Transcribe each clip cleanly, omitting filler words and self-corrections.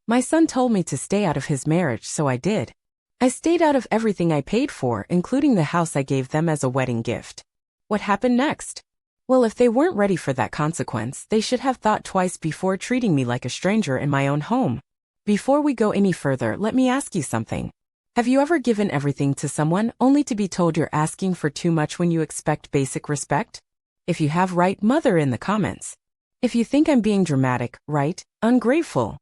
My son told me to stay out of his marriage, so I did. I stayed out of everything I paid for, including the house I gave them as a wedding gift. What happened next? Well, if they weren't ready for that consequence, they should have thought twice before treating me like a stranger in my own home. Before we go any further, let me ask you something. Have you ever given everything to someone only to be told you're asking for too much when you expect basic respect? If you have, write mother in the comments. If you think I'm being dramatic, write ungrateful.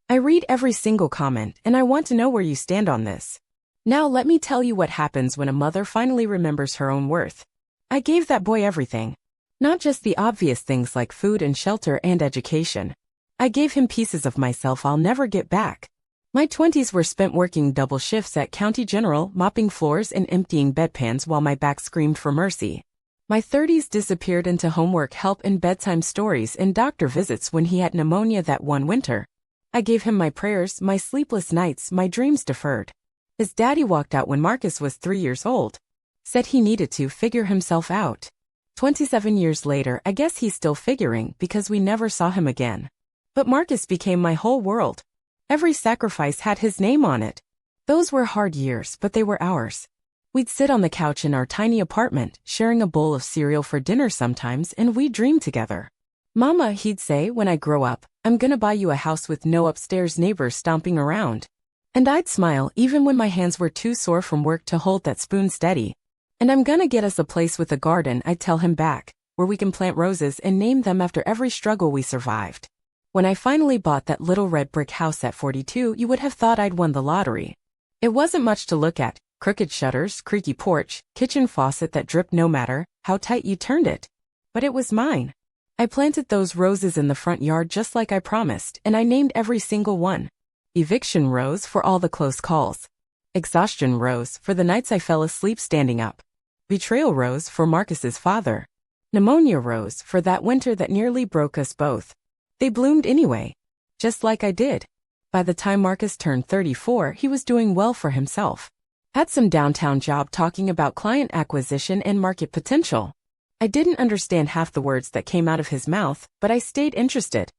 I read every single comment and I want to know where you stand on this. Now let me tell you what happens when a mother finally remembers her own worth. I gave that boy everything. Not just the obvious things like food and shelter and education. I gave him pieces of myself I'll never get back. My 20s were spent working double shifts at County General, mopping floors and emptying bedpans while my back screamed for mercy. My 30s disappeared into homework help and bedtime stories and doctor visits when he had pneumonia that one winter. I gave him my prayers, my sleepless nights, my dreams deferred. His daddy walked out when Marcus was 3 years old. Said he needed to figure himself out. 27 years later, I guess he's still figuring because we never saw him again. But Marcus became my whole world. Every sacrifice had his name on it. Those were hard years, but they were ours. We'd sit on the couch in our tiny apartment, sharing a bowl of cereal for dinner sometimes, and we'd dream together. Mama, he'd say, when I grow up, I'm gonna buy you a house with no upstairs neighbors stomping around. And I'd smile even when my hands were too sore from work to hold that spoon steady. And I'm gonna get us a place with a garden, I'd tell him back, where we can plant roses and name them after every struggle we survived. When I finally bought that little red brick house at 42, you would have thought I'd won the lottery. It wasn't much to look at, crooked shutters, creaky porch, kitchen faucet that dripped no matter how tight you turned it. But it was mine. I planted those roses in the front yard just like I promised, and I named every single one. Eviction rose for all the close calls. Exhaustion rose for the nights I fell asleep standing up. Betrayal rose for Marcus's father. Pneumonia rose for that winter that nearly broke us both. They bloomed anyway. Just like I did. By the time Marcus turned 34, he was doing well for himself. Had some downtown job talking about client acquisition and market potential. I didn't understand half the words that came out of his mouth, but I stayed interested.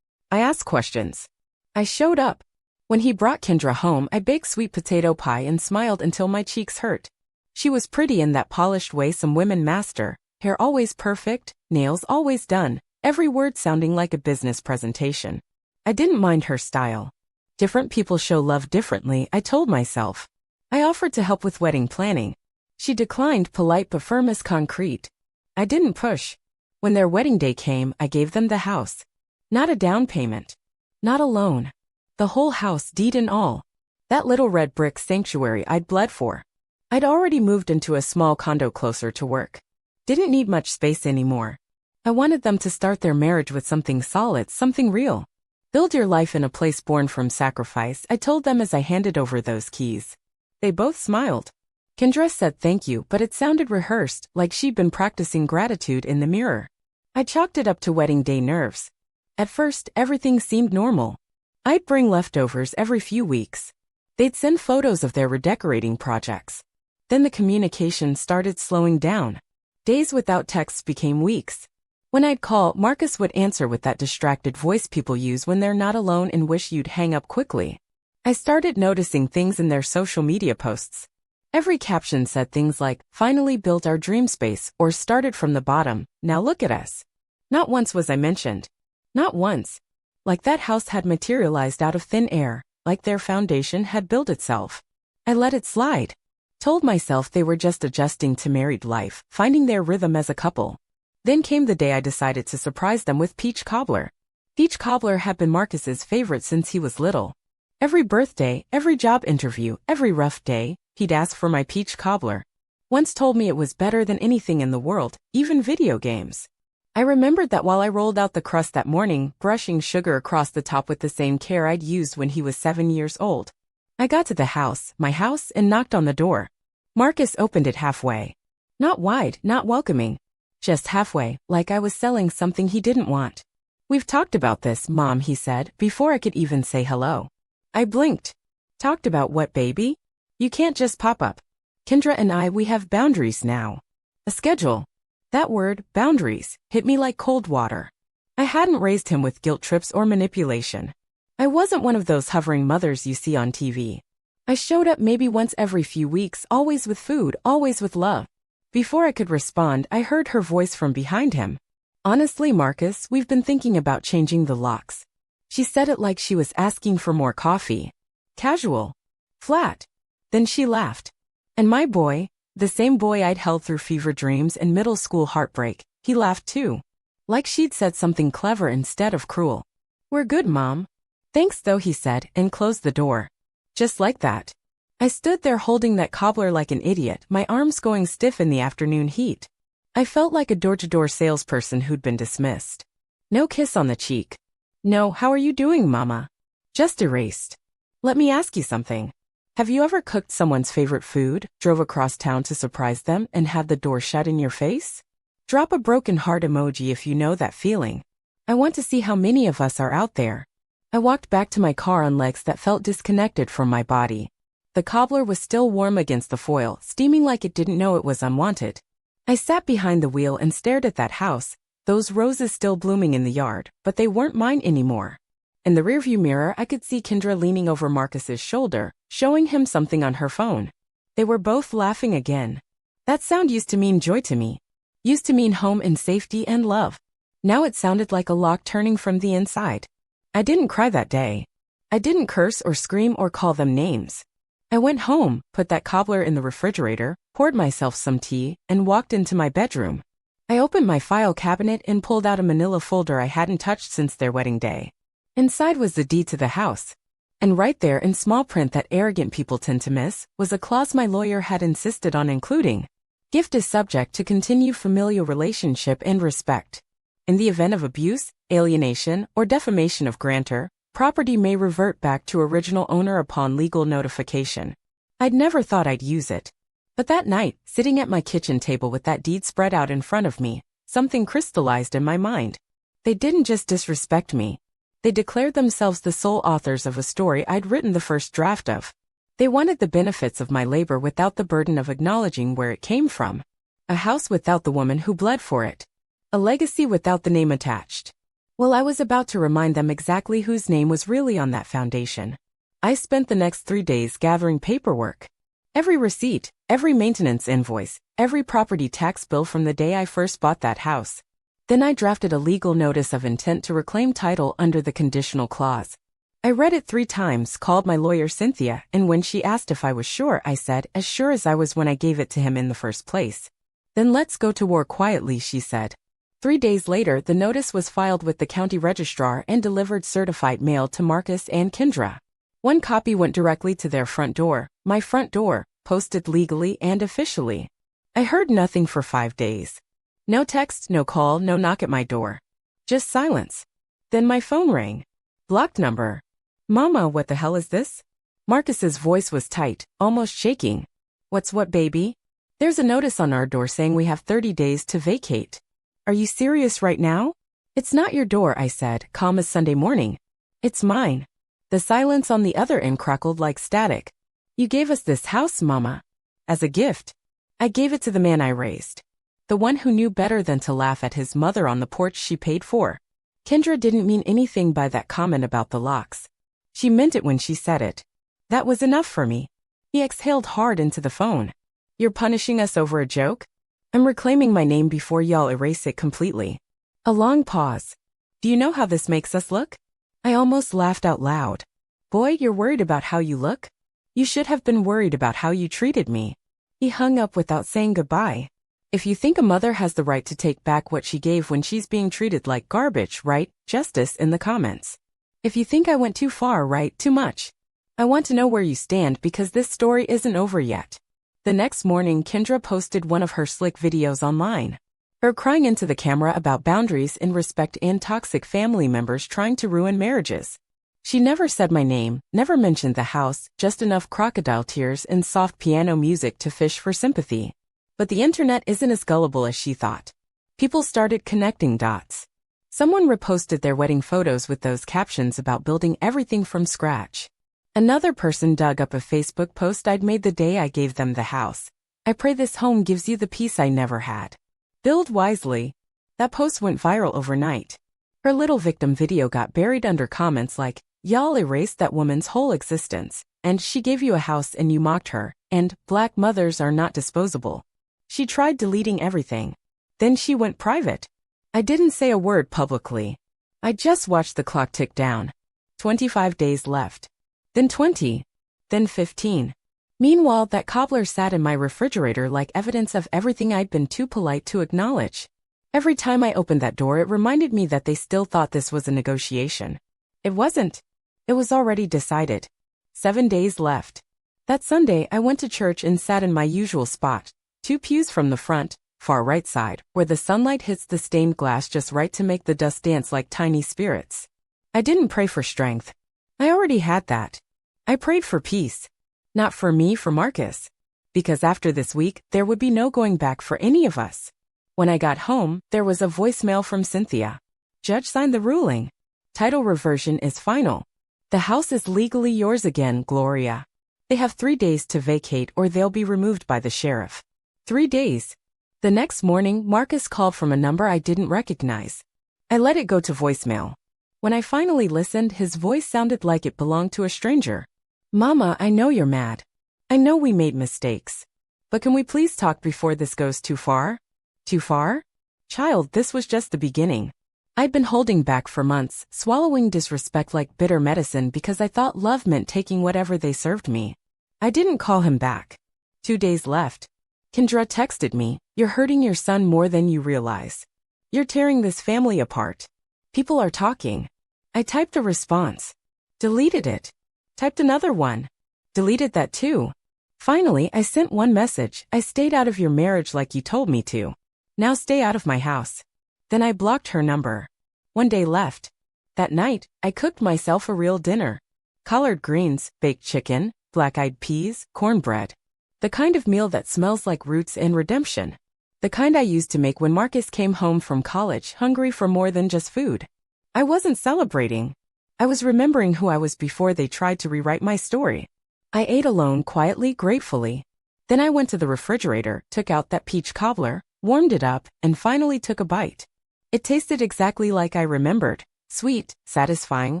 I asked questions. I showed up. When he brought Kendra home, I baked sweet potato pie and smiled until my cheeks hurt. She was pretty in that polished way some women master, hair always perfect, nails always done, every word sounding like a business presentation. I didn't mind her style. Different people show love differently, I told myself. I offered to help with wedding planning. She declined, polite but firm as concrete. I didn't push. When their wedding day came, I gave them the house. Not a down payment. Not a loan. The whole house, deed and all. That little red brick sanctuary I'd bled for. I'd already moved into a small condo closer to work. Didn't need much space anymore. I wanted them to start their marriage with something solid, something real. Build your life in a place born from sacrifice, I told them as I handed over those keys. They both smiled. Kendra said thank you, but it sounded rehearsed, like she'd been practicing gratitude in the mirror. I chalked it up to wedding day nerves. At first, everything seemed normal. I'd bring leftovers every few weeks. They'd send photos of their redecorating projects. Then the communication started slowing down. Days without texts became weeks. When I'd call, Marcus would answer with that distracted voice people use when they're not alone and wish you'd hang up quickly. I started noticing things in their social media posts. Every caption said things like, finally built our dream space, or started from the bottom, now look at us. Not once was I mentioned. Not once. Like that house had materialized out of thin air, like their foundation had built itself. I let it slide. Told myself they were just adjusting to married life, finding their rhythm as a couple. Then came the day I decided to surprise them with peach cobbler. Peach cobbler had been Marcus's favorite since he was little. Every birthday, every job interview, every rough day, he'd ask for my peach cobbler. Once told me it was better than anything in the world, even video games. I remembered that while I rolled out the crust that morning, brushing sugar across the top with the same care I'd used when he was 7 years old. I got to the house, my house, and knocked on the door. Marcus opened it halfway. Not wide, not welcoming. Just halfway, like I was selling something he didn't want. We've talked about this, Mom, he said, before I could even say hello. I blinked. Talked about what, baby? You can't just pop up. Kendra and we have boundaries now. A schedule. That word, boundaries, hit me like cold water. I hadn't raised him with guilt trips or manipulation. I wasn't one of those hovering mothers you see on TV. I showed up maybe once every few weeks, always with food, always with love. Before I could respond, I heard her voice from behind him. Honestly, Marcus, we've been thinking about changing the locks. She said it like she was asking for more coffee. Casual. Flat. Then she laughed. And my boy, the same boy I'd held through fever dreams and middle school heartbreak, he laughed too. Like she'd said something clever instead of cruel. We're good, Mom. Thanks though, he said, and closed the door. Just like that. I stood there holding that cobbler like an idiot, my arms going stiff in the afternoon heat. I felt like a door-to-door salesperson who'd been dismissed. No kiss on the cheek. No, how are you doing, Mama? Just erased. Let me ask you something. Have you ever cooked someone's favorite food, drove across town to surprise them, and had the door shut in your face? Drop a broken heart emoji if you know that feeling. I want to see how many of us are out there. I walked back to my car on legs that felt disconnected from my body. The cobbler was still warm against the foil, steaming like it didn't know it was unwanted. I sat behind the wheel and stared at that house, those roses still blooming in the yard, but they weren't mine anymore. In the rearview mirror, I could see Kendra leaning over Marcus's shoulder, showing him something on her phone. They were both laughing again. That sound used to mean joy to me. Used to mean home and safety and love. Now it sounded like a lock turning from the inside. I didn't cry that day. I didn't curse or scream or call them names. I went home, put that cobbler in the refrigerator, poured myself some tea, and walked into my bedroom. I opened my file cabinet and pulled out a manila folder I hadn't touched since their wedding day. Inside was the deed to the house. And right there in small print that arrogant people tend to miss, was a clause my lawyer had insisted on including. Gift is subject to continue familial relationship and respect. In the event of abuse, alienation, or defamation of grantor, property may revert back to original owner upon legal notification. I'd never thought I'd use it. But that night, sitting at my kitchen table with that deed spread out in front of me, something crystallized in my mind. They didn't just disrespect me. They declared themselves the sole authors of a story I'd written the first draft of. They wanted the benefits of my labor without the burden of acknowledging where it came from. A house without the woman who bled for it. A legacy without the name attached. Well, I was about to remind them exactly whose name was really on that foundation. I spent the next 3 days gathering paperwork. Every receipt, every maintenance invoice, every property tax bill from the day I first bought that house. Then I drafted a legal notice of intent to reclaim title under the conditional clause. I read it 3 times, called my lawyer Cynthia, and when she asked if I was sure, I said, as sure as I was when I gave it to him in the first place. Then let's go to war quietly, she said. 3 days later, the notice was filed with the county registrar and delivered certified mail to Marcus and Kendra. One copy went directly to their front door, my front door, posted legally and officially. I heard nothing for 5 days. No text, no call, no knock at my door. Just silence. Then my phone rang. Blocked number. Mama, what the hell is this? Marcus's voice was tight, almost shaking. What's what, baby? There's a notice on our door saying we have 30 days to vacate. Are you serious right now? It's not your door, I said, calm as Sunday morning. It's mine. The silence on the other end crackled like static. You gave us this house, Mama. As a gift. I gave it to the man I raised. The one who knew better than to laugh at his mother on the porch she paid for. Kendra didn't mean anything by that comment about the locks. She meant it when she said it. That was enough for me. He exhaled hard into the phone. You're punishing us over a joke? I'm reclaiming my name before y'all erase it completely. A long pause. Do you know how this makes us look? I almost laughed out loud. Boy, you're worried about how you look? You should have been worried about how you treated me. He hung up without saying goodbye. If you think a mother has the right to take back what she gave when she's being treated like garbage, write justice in the comments. If you think I went too far, write too much. I want to know where you stand because this story isn't over yet. The next morning, Kendra posted one of her slick videos online. Her crying into the camera about boundaries in respect and toxic family members trying to ruin marriages. She never said my name, never mentioned the house, just enough crocodile tears and soft piano music to fish for sympathy. But the internet isn't as gullible as she thought. People started connecting dots. Someone reposted their wedding photos with those captions about building everything from scratch. Another person dug up a Facebook post I'd made the day I gave them the house. I pray this home gives you the peace I never had. Build wisely. That post went viral overnight. Her little victim video got buried under comments like, Y'all erased that woman's whole existence, and she gave you a house and you mocked her, and black mothers are not disposable. She tried deleting everything. Then she went private. I didn't say a word publicly. I just watched the clock tick down. 25 days left. Then 20. Then 15. Meanwhile, that cobbler sat in my refrigerator like evidence of everything I'd been too polite to acknowledge. Every time I opened that door, it reminded me that they still thought this was a negotiation. It wasn't. It was already decided. 7 days left. That Sunday, I went to church and sat in my usual spot, 2 pews from the front, far right side, where the sunlight hits the stained glass just right to make the dust dance like tiny spirits. I didn't pray for strength. I already had that. I prayed for peace. Not for me, for Marcus. Because after this week, there would be no going back for any of us. When I got home, there was a voicemail from Cynthia. Judge signed the ruling. Title reversion is final. The house is legally yours again, Gloria. They have 3 days to vacate or they'll be removed by the sheriff. 3 days. The next morning, Marcus called from a number I didn't recognize. I let it go to voicemail. When I finally listened, his voice sounded like it belonged to a stranger. Mama, I know you're mad. I know we made mistakes. But can we please talk before this goes too far? Too far? Child, this was just the beginning. I'd been holding back for months, swallowing disrespect like bitter medicine because I thought love meant taking whatever they served me. I didn't call him back. 2 days left. Kendra texted me, "You're hurting your son more than you realize. You're tearing this family apart. People are talking." I typed a response. Deleted it. Typed another one. Deleted that too. Finally, I sent one message. "I stayed out of your marriage like you told me to. Now stay out of my house." Then I blocked her number. 1 day left. That night, I cooked myself a real dinner. Collard greens, baked chicken, black-eyed peas, cornbread. The kind of meal that smells like roots and redemption. The kind I used to make when Marcus came home from college, hungry for more than just food. I wasn't celebrating. I was remembering who I was before they tried to rewrite my story. I ate alone, quietly, gratefully. Then I went to the refrigerator, took out that peach cobbler, warmed it up, and finally took a bite. It tasted exactly like I remembered. Sweet, satisfying,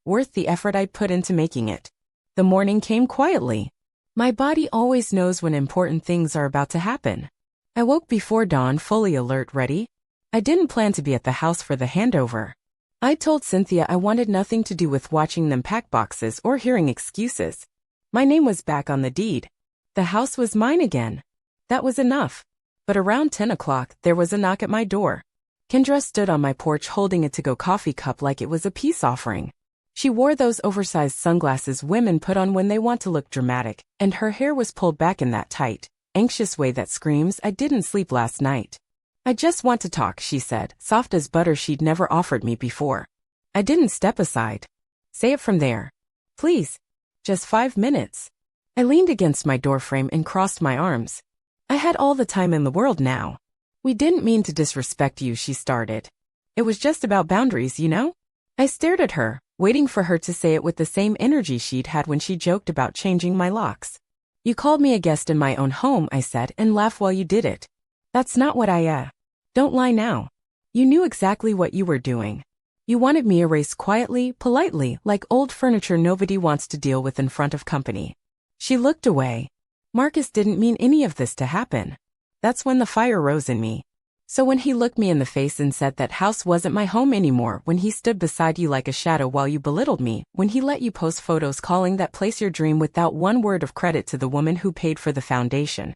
worth the effort I'd put into making it. The morning came quietly. My body always knows when important things are about to happen. I woke before dawn, fully alert, ready. I didn't plan to be at the house for the handover. I told Cynthia I wanted nothing to do with watching them pack boxes or hearing excuses. My name was back on the deed. The house was mine again. That was enough. But around 10 o'clock, there was a knock at my door. Kendra stood on my porch holding a to-go coffee cup like it was a peace offering. She wore those oversized sunglasses women put on when they want to look dramatic, and her hair was pulled back in that tight, anxious way that screams, "I didn't sleep last night." "I just want to talk," she said, soft as butter she'd never offered me before. I didn't step aside. "Say it from there. Please. Just 5 minutes." I leaned against my doorframe and crossed my arms. I had all the time in the world now. "We didn't mean to disrespect you," she started. "It was just about boundaries, you know?" I stared at her, waiting for her to say it with the same energy she'd had when she joked about changing my locks. "You called me a guest in my own home," I said, "and laughed while you did it. That's not what Don't lie now. You knew exactly what you were doing. You wanted me erased quietly, politely, like old furniture nobody wants to deal with in front of company." She looked away. Marcus didn't mean any of this to happen. That's when the fire rose in me. So when he looked me in the face and said that house wasn't my home anymore, when he stood beside you like a shadow while you belittled me, when he let you post photos calling that place your dream without one word of credit to the woman who paid for the foundation.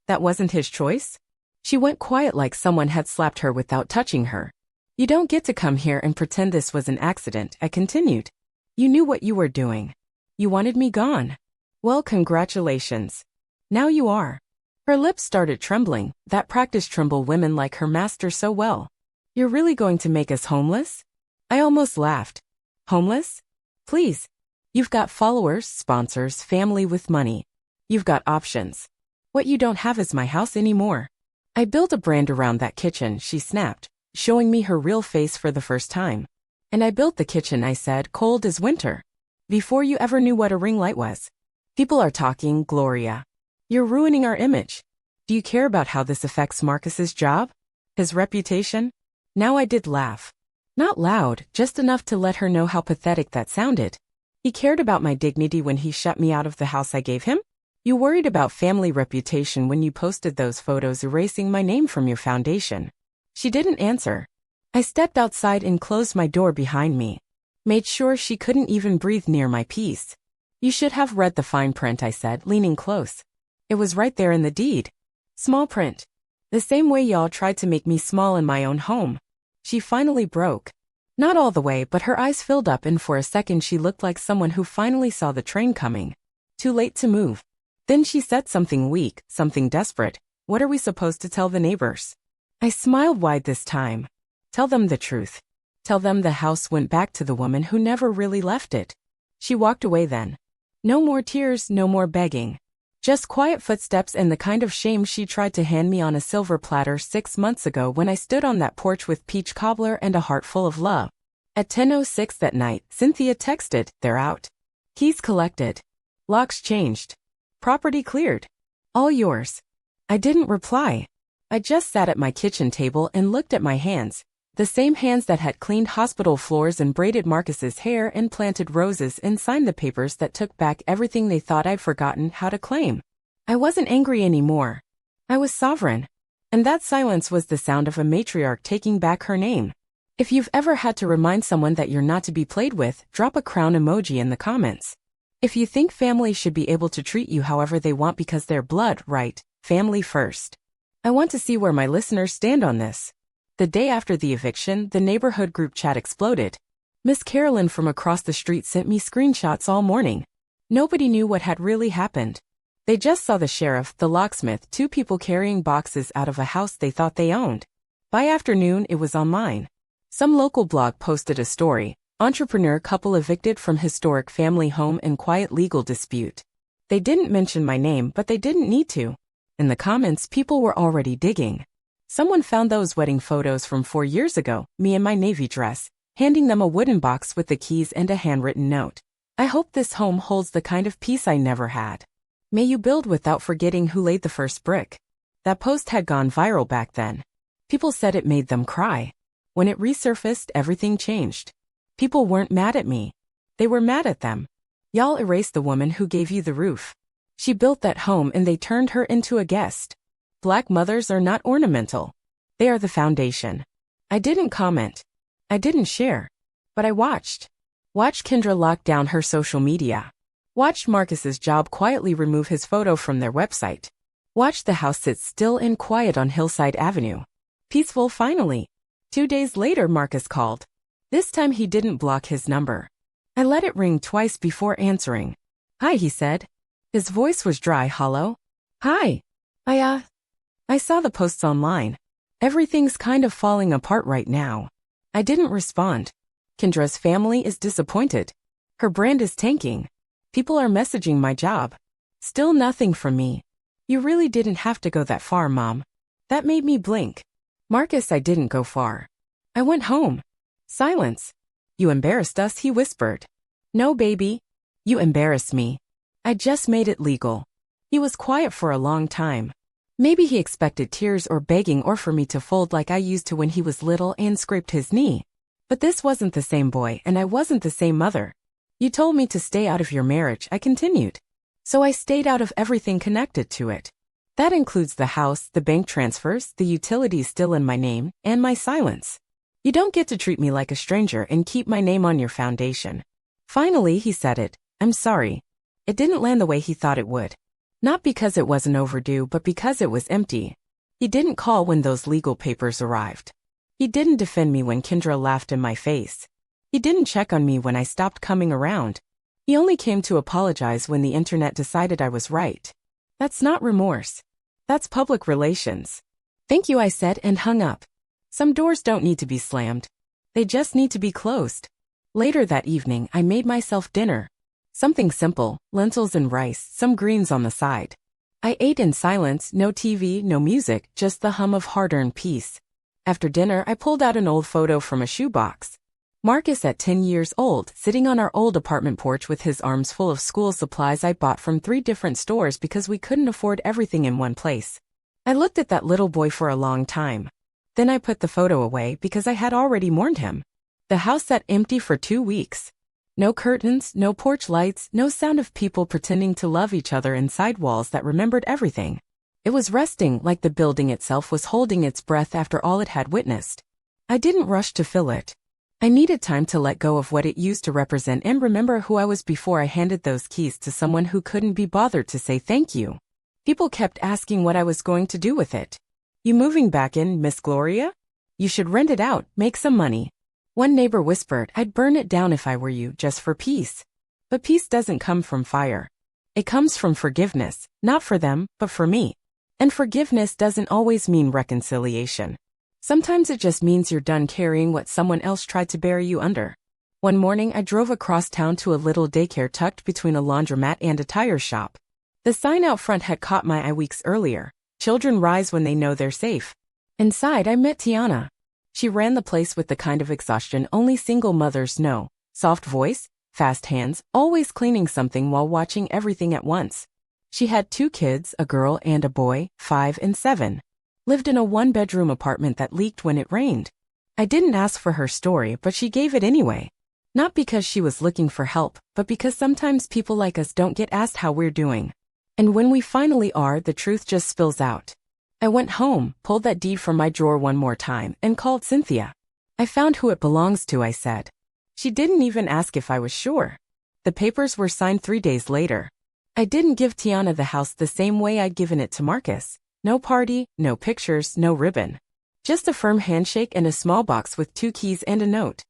That wasn't his choice? She went quiet like someone had slapped her without touching her. "You don't get to come here and pretend this was an accident," I continued. "You knew what you were doing. You wanted me gone. Well, congratulations. Now you are." Her lips started trembling, that practice tremble women like her master so well. "You're really going to make us homeless?" I almost laughed. "Homeless? Please. You've got followers, sponsors, family with money. You've got options. What you don't have is my house anymore." "I built a brand around that kitchen," she snapped, showing me her real face for the first time. "And I built the kitchen," I said, "cold as winter. Before you ever knew what a ring light was. People are talking, Gloria. You're ruining our image. Do you care about how this affects Marcus's job? His reputation?" Now I did laugh. Not loud, just enough to let her know how pathetic that sounded. He cared about my dignity when he shut me out of the house I gave him? You worried about family reputation when you posted those photos erasing my name from your foundation. She didn't answer. I stepped outside and closed my door behind me. Made sure she couldn't even breathe near my peace. You should have read the fine print, I said, leaning close. It was right there in the deed. Small print. The same way y'all tried to make me small in my own home. She finally broke. Not all the way, but her eyes filled up, and for a second she looked like someone who finally saw the train coming. Too late to move. Then she said something weak, something desperate. What are we supposed to tell the neighbors? I smiled wide this time. Tell them the truth. Tell them the house went back to the woman who never really left it. She walked away then. No more tears, no more begging. Just quiet footsteps and the kind of shame she tried to hand me on a silver platter 6 months ago when I stood on that porch with peach cobbler and a heart full of love. At 10:06 that night, Cynthia texted, "They're out. Keys collected. Locks changed. Property cleared. All yours." I didn't reply. I just sat at my kitchen table and looked at my hands. The same hands that had cleaned hospital floors and braided Marcus's hair and planted roses and signed the papers that took back everything they thought I'd forgotten how to claim. I wasn't angry anymore. I was sovereign. And that silence was the sound of a matriarch taking back her name. If you've ever had to remind someone that you're not to be played with, drop a crown emoji in the comments. If you think family should be able to treat you however they want because they're blood, right? Family first. I want to see where my listeners stand on this. The day after the eviction, the neighborhood group chat exploded. Miss Carolyn from across the street sent me screenshots all morning. Nobody knew what had really happened. They just saw the sheriff, the locksmith, 2 people carrying boxes out of a house they thought they owned. By afternoon, it was online. Some local blog posted a story. Entrepreneur couple evicted from historic family home in quiet legal dispute. They didn't mention my name, but they didn't need to. In the comments, people were already digging. Someone found those wedding photos from 4 years ago, me in my navy dress, handing them a wooden box with the keys and a handwritten note. I hope this home holds the kind of peace I never had. May you build without forgetting who laid the first brick. That post had gone viral back then. People said it made them cry. When it resurfaced, everything changed. People weren't mad at me. They were mad at them. Y'all erased the woman who gave you the roof. She built that home and they turned her into a guest. Black mothers are not ornamental. They are the foundation. I didn't comment. I didn't share. But I watched. Watched Kendra lock down her social media. Watched Marcus's job quietly remove his photo from their website. Watched the house sit still and quiet on Hillside Avenue. Peaceful finally. 2 days later, Marcus called. This time he didn't block his number. I let it ring twice before answering. "Hi," he said. His voice was dry, hollow. "Hi. I saw the posts online. Everything's kind of falling apart right now." I didn't respond. Kendra's family is disappointed. Her brand is tanking. People are messaging my job. Still nothing from me. You really didn't have to go that far, Mom. That made me blink. Marcus, I didn't go far. I went home. Silence. You embarrassed us, he whispered. No, baby. You embarrassed me. I just made it legal. He was quiet for a long time. Maybe he expected tears or begging or for me to fold like I used to when he was little and scraped his knee. But this wasn't the same boy and I wasn't the same mother. You told me to stay out of your marriage, I continued. So I stayed out of everything connected to it. That includes the house, the bank transfers, the utilities still in my name, and my silence. You don't get to treat me like a stranger and keep my name on your foundation. Finally, he said it. I'm sorry. It didn't land the way he thought it would. Not because it wasn't overdue, but because it was empty. He didn't call when those legal papers arrived. He didn't defend me when Kendra laughed in my face. He didn't check on me when I stopped coming around. He only came to apologize when the internet decided I was right. That's not remorse. That's public relations. Thank you, I said and hung up. Some doors don't need to be slammed. They just need to be closed. Later that evening, I made myself dinner. Something simple, lentils and rice, some greens on the side. I ate in silence, no TV, no music, just the hum of hard-earned peace. After dinner, I pulled out an old photo from a shoebox. Marcus at 10 years old, sitting on our old apartment porch with his arms full of school supplies I bought from 3 different stores because we couldn't afford everything in one place. I looked at that little boy for a long time. Then I put the photo away because I had already mourned him. The house sat empty for 2 weeks. No curtains, no porch lights, no sound of people pretending to love each other inside walls that remembered everything. It was resting like the building itself was holding its breath after all it had witnessed. I didn't rush to fill it. I needed time to let go of what it used to represent and remember who I was before I handed those keys to someone who couldn't be bothered to say thank you. People kept asking what I was going to do with it. You moving back in, Miss Gloria? You should rent it out, make some money. One neighbor whispered I'd burn it down if I were you, just for peace. But peace doesn't come from fire. It comes from forgiveness, not for them, but for me. And forgiveness doesn't always mean reconciliation. Sometimes it just means you're done carrying what someone else tried to bury you under. One morning I drove across town to a little daycare tucked between a laundromat and a tire shop. The sign out front had caught my eye weeks earlier. Children rise when they know they're safe. Inside I met Tiana. She ran the place with the kind of exhaustion only single mothers know. Soft voice, fast hands, always cleaning something while watching everything at once. She had 2 kids, a girl and a boy, 5 and 7. Lived in a 1-bedroom apartment that leaked when it rained. I didn't ask for her story, but she gave it anyway. Not because she was looking for help, but because sometimes people like us don't get asked how we're doing. And when we finally are, the truth just spills out. I went home, pulled that deed from my drawer one more time, and called Cynthia. I found who it belongs to, I said. She didn't even ask if I was sure. The papers were signed 3 days later. I didn't give Tiana the house the same way I'd given it to Marcus. No party, no pictures, no ribbon. Just a firm handshake and a small box with 2 keys and a note.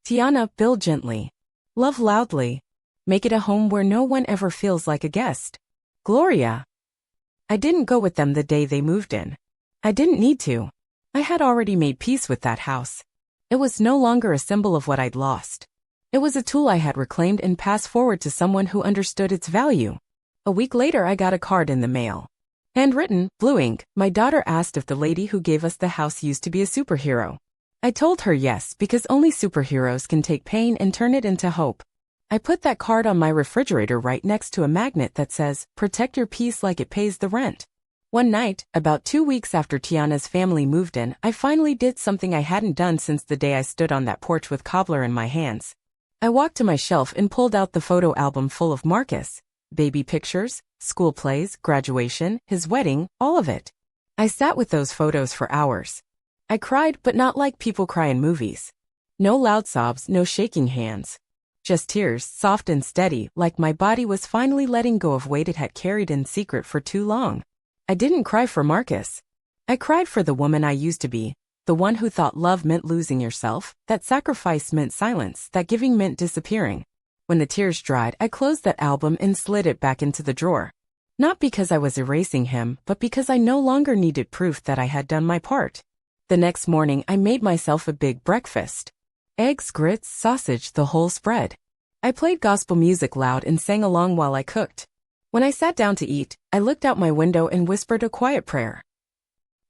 Tiana, build gently. Love loudly. Make it a home where no one ever feels like a guest. Gloria. I didn't go with them the day they moved in. I didn't need to. I had already made peace with that house. It was no longer a symbol of what I'd lost. It was a tool I had reclaimed and passed forward to someone who understood its value. A week later I got a card in the mail. Handwritten, blue ink, my daughter asked if the lady who gave us the house used to be a superhero. I told her yes, because only superheroes can take pain and turn it into hope. I put that card on my refrigerator right next to a magnet that says, protect your peace like it pays the rent. One night, about 2 weeks after Tiana's family moved in, I finally did something I hadn't done since the day I stood on that porch with cobbler in my hands. I walked to my shelf and pulled out the photo album full of Marcus. Baby pictures, school plays, graduation, his wedding, all of it. I sat with those photos for hours. I cried, but not like people cry in movies. No loud sobs, no shaking hands. Just tears, soft and steady, like my body was finally letting go of weight it had carried in secret for too long. I didn't cry for Marcus. I cried for the woman I used to be. The one who thought love meant losing yourself, that sacrifice meant silence, that giving meant disappearing. When the tears dried, I closed that album and slid it back into the drawer. Not because I was erasing him, but because I no longer needed proof that I had done my part. The next morning, I made myself a big breakfast. Eggs, grits, sausage, the whole spread. I played gospel music loud and sang along while I cooked. When I sat down to eat, I looked out my window and whispered a quiet prayer.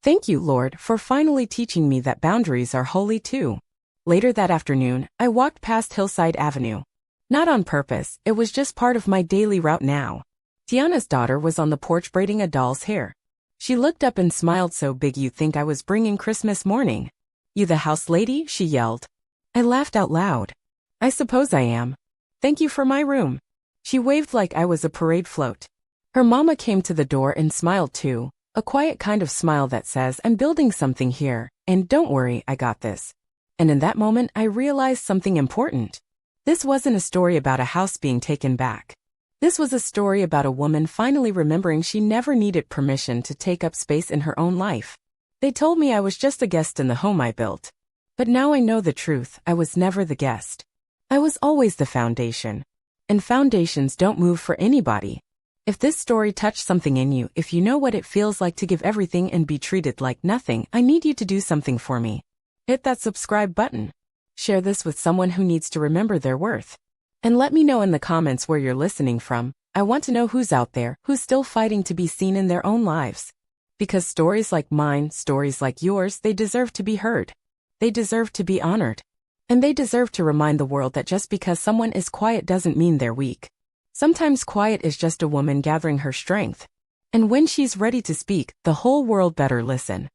Thank you, Lord, for finally teaching me that boundaries are holy too. Later that afternoon, I walked past Hillside Avenue. Not on purpose, it was just part of my daily route now. Tiana's daughter was on the porch braiding a doll's hair. She looked up and smiled so big you'd think I was bringing Christmas morning. You the house lady? She yelled. I laughed out loud. I suppose I am. Thank you for my room. She waved like I was a parade float. Her mama came to the door and smiled too. A quiet kind of smile that says, I'm building something here, and don't worry, I got this. And in that moment, I realized something important. This wasn't a story about a house being taken back. This was a story about a woman finally remembering she never needed permission to take up space in her own life. They told me I was just a guest in the home I built. But now I know the truth, I was never the guest. I was always the foundation. And foundations don't move for anybody. If this story touched something in you, if you know what it feels like to give everything and be treated like nothing, I need you to do something for me. Hit that subscribe button. Share this with someone who needs to remember their worth. And let me know in the comments where you're listening from. I want to know who's out there, who's still fighting to be seen in their own lives. Because stories like mine, stories like yours, they deserve to be heard. They deserve to be honored. And they deserve to remind the world that just because someone is quiet doesn't mean they're weak. Sometimes quiet is just a woman gathering her strength. And when she's ready to speak, the whole world better listen.